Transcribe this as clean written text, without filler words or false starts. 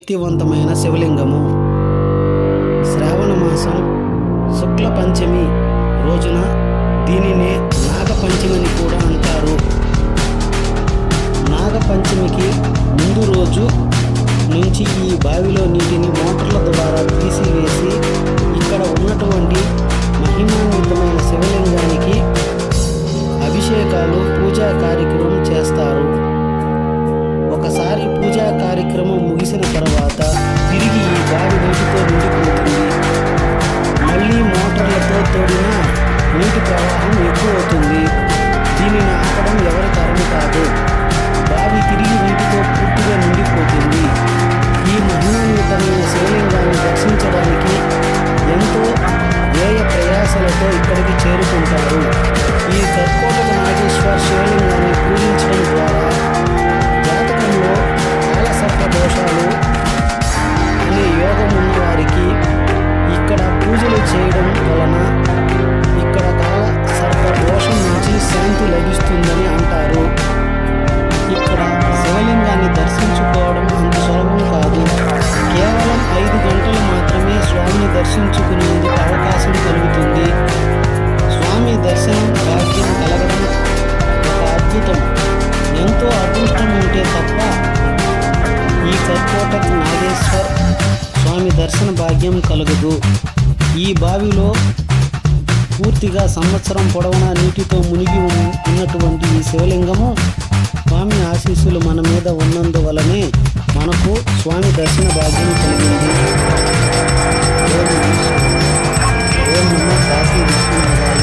శక్తివంతమైన శివలింగము. శ్రావణ మాసం శుక్ల పంచమి రోజున దీనినే నాగపంచమిని కూడా అంటారు. నాగపంచమికి ముందు రోజు నుంచి ఈ బావిలో నీటిని మోటార్ల ద్వారా తీసివేసి ఇక్కడ ఉన్నటువంటి మహిమాన్వితమైన శివలింగానికి అభిషేకాలు, పూజా కార్యక్రమం చేస్తారు. ఒకసారి పూజా కార్యక్రమం ముగిసిన తర్వాత తిరిగి ఈ బావి నీటితో నిండిపోతుంది. మళ్ళీ మోటార్లతో తోడిన నీటి ప్రవాహం ఎక్కువ అవుతుంది. దీనిని ఆపడం ఎవరి తరం కాదు. బావి తిరిగి నీటితో పూర్తిగా నిండిపోతుంది. ఈ మహిమాన్వితమైన శివలింగాన్ని దర్శించడానికి ఎంతో వ్యయ ప్రయాసలతో ఇక్కడికి చేరుకుంటారు. ఈ కర్కోటక నాగేశ్వర శివలింగాన్ని పూజించడం ద్వారా జాతకంలో కాలసర్ప దోషాలు అనే యోగం ఉన్న వారికి ఇక్కడ పూజలు చేయడం వలన ఇక్కడ కాల సర్ప దోషం నుంచి శాంతి లభిస్తుందని అంటారు. ఇక్కడ శివలింగాన్ని దర్శించుకోవడం అంత సులభం కాదు. కేవలం 5 గంటలు మాత్రమే స్వామిని దర్శించుకునేందుకు అవకాశం కలుగుతుంది. స్వామి దర్శనం భాగ్యం కలగడం ఒక అద్భుతం. ఎంతో అదృష్టం ఉంటే తప్ప ఈ కర్కోటక నాగేశ్వర స్వామి దర్శన భాగ్యం కలగదు. ఈ బావిలో పూర్తిగా సంవత్సరం పొడవునా నీటితో మునిగి ఉన్నటువంటి ఈ శివలింగము స్వామి ఆశీస్సులు మన మీద ఉన్నందువలనే మనకు స్వామి దర్శన భాగ్యం కలిగింది. ఓం నమో కాశీ విశ్వనాథాయ.